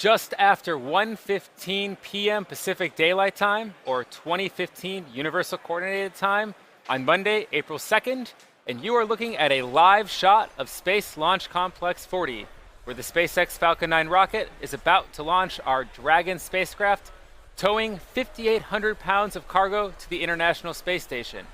Just after 1:15 p.m. Pacific Daylight Time, or 2015 Universal Coordinated Time, on Monday, April 2nd, and you are looking at a live shot of Space Launch Complex 40, where the SpaceX Falcon 9 rocket is about to launch our Dragon spacecraft, towing 5,800 pounds of cargo to the International Space Station.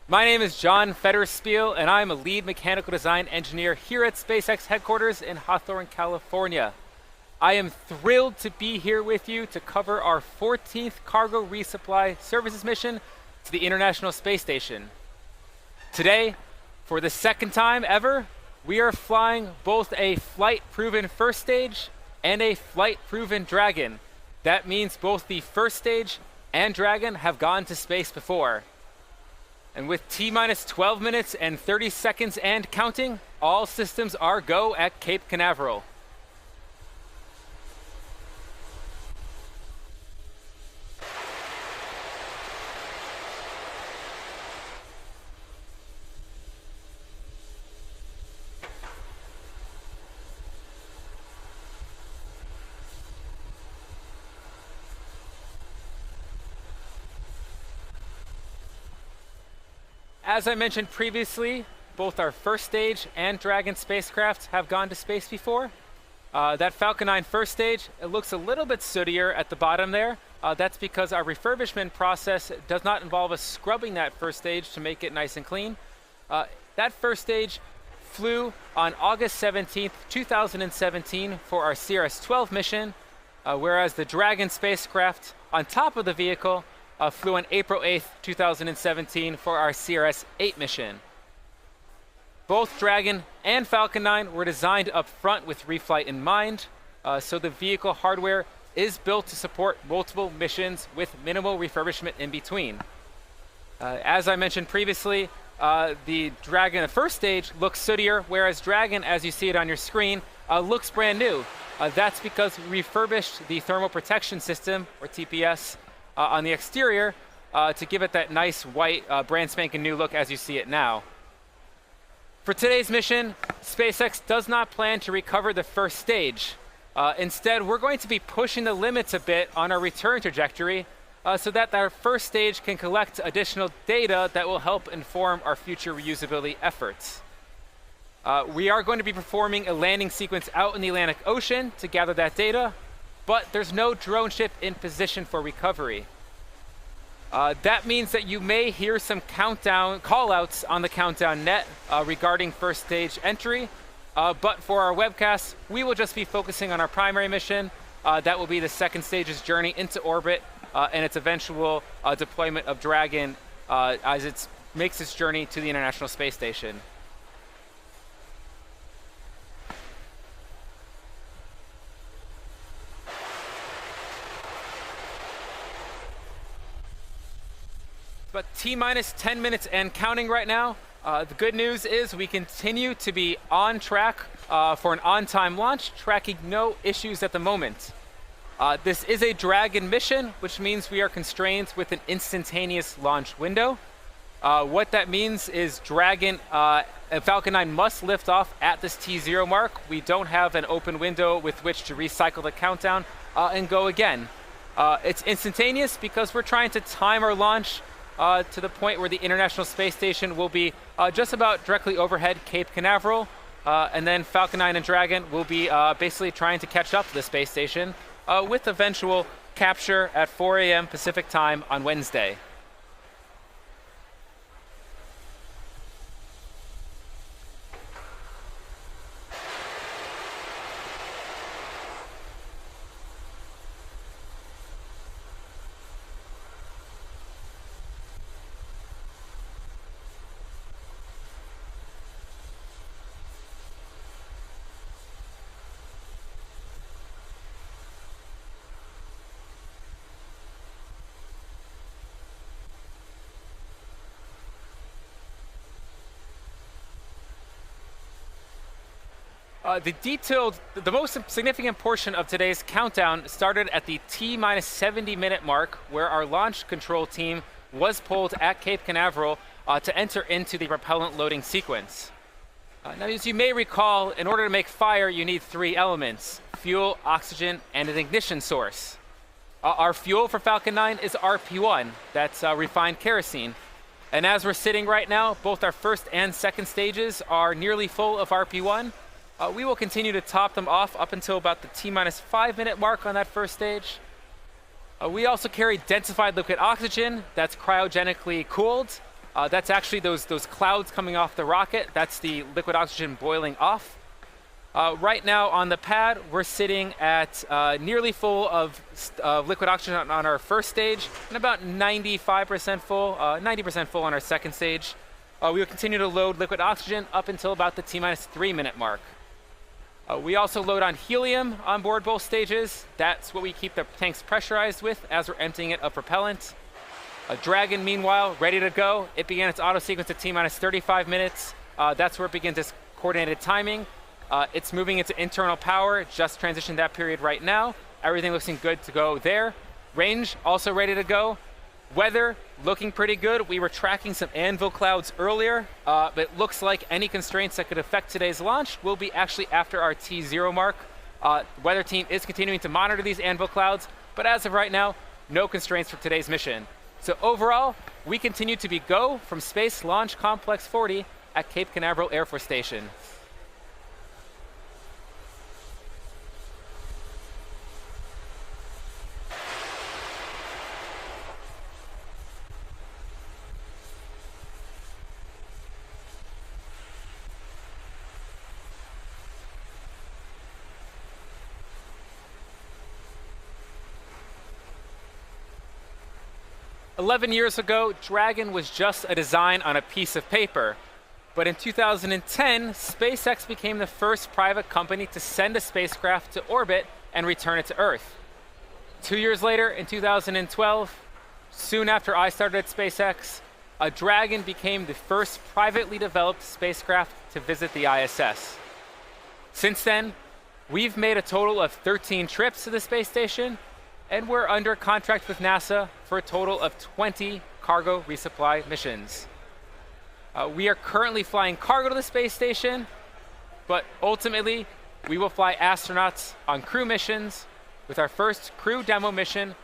My name is John Federspiel, and I'm a lead mechanical design engineer here at SpaceX headquarters in Hawthorne, California. I am thrilled to be here with you to cover our 14th cargo resupply services mission to the International Space Station. Today, for the second time ever, we are flying both a flight-proven first stage and a flight-proven Dragon. That means both the first stage and Dragon have gone to space before. And with T-minus 12 minutes and 30 seconds and counting, all systems are go at Cape Canaveral. As I mentioned previously, both our first stage and Dragon spacecraft have gone to space before. That Falcon 9 first stage, it looks a little bit sootier at the bottom there. That's because our refurbishment process does not involve us scrubbing that first stage to make it nice and clean. That first stage flew on August 17th, 2017 for our CRS-12 mission, whereas the Dragon spacecraft on top of the vehicle flew on April 8th, 2017 for our CRS-8 mission. Both Dragon and Falcon 9 were designed up front with reflight in mind, so the vehicle hardware is built to support multiple missions with minimal refurbishment in between. As I mentioned previously, the Dragon, the first stage, looks sootier, whereas Dragon, as you see it on your screen, looks brand new. That's because we refurbished the thermal protection system, or TPS, on the exterior to give it that nice white brand spanking new look as you see it now. For today's mission, SpaceX does not plan to recover the first stage. Instead, we're going to be pushing the limits a bit on our return trajectory so that our first stage can collect additional data that will help inform our future reusability efforts. We are going to be performing a landing sequence out in the Atlantic Ocean to gather that data, but there's no drone ship in position for recovery. That means that you may hear some countdown callouts on the countdown net regarding first stage entry, but for our webcast, we will just be focusing on our primary mission. That will be the second stage's journey into orbit and its eventual deployment of Dragon as it makes its journey to the International Space Station. But T-minus 10 minutes and counting right now. The good news is we continue to be on track for an on-time launch, tracking no issues at the moment. This is a Dragon mission, which means we are constrained with an instantaneous launch window. What that means is Dragon and Falcon 9 must lift off at this T0 mark. We don't have an open window with which to recycle the countdown and go again. It's instantaneous because we're trying to time our launch to the point where the International Space Station will be just about directly overhead Cape Canaveral, and then Falcon 9 and Dragon will be basically trying to catch up to the space station with eventual capture at 4 a.m. Pacific time on Wednesday. The most significant portion of today's countdown started at the T-minus 70 minute mark, where our launch control team was pulled at Cape Canaveral to enter into the propellant loading sequence. Now, as you may recall, in order to make fire, you need three elements: fuel, oxygen, and an ignition source. Our fuel for Falcon 9 is RP1, that's refined kerosene. And as we're sitting right now, both our first and second stages are nearly full of RP1. We will continue to top them off up until about the T-minus 5 minute mark on that first stage. We also carry densified liquid oxygen that's cryogenically cooled. That's actually those clouds coming off the rocket. That's the liquid oxygen boiling off. Right now on the pad, we're sitting at nearly full of liquid oxygen on our first stage, and about 95% full, 90% full on our second stage. We will continue to load liquid oxygen up until about the T-minus 3 minute mark. We also load on helium on board both stages. That's what we keep the tanks pressurized with as we're emptying it of propellant. Dragon, meanwhile, ready to go. It began its auto sequence at T-minus 35 minutes. That's where it begins its coordinated timing. It's moving into internal power, just transitioned that period right now. Everything looking good to go there. Range, also ready to go. Weather, looking pretty good. We were tracking some anvil clouds earlier, but it looks like any constraints that could affect today's launch will be actually after our T0 mark. Weather team is continuing to monitor these anvil clouds, but as of right now, no constraints for today's mission. So overall, we continue to be go from Space Launch Complex 40 at Cape Canaveral Air Force Station. "11 years ago, Dragon was just a design on a piece of paper. But in 2010, SpaceX became the first private company to send a spacecraft to orbit and return it to Earth. 2 years later, in 2012, soon after I started at SpaceX, a Dragon became the first privately developed spacecraft to visit the ISS. Since then, we've made a total of 13 trips to the space station, and we're under contract with NASA for a total of 20 cargo resupply missions. We are currently flying cargo to the space station, but ultimately, we will fly astronauts on crew missions, with our first crew demo mission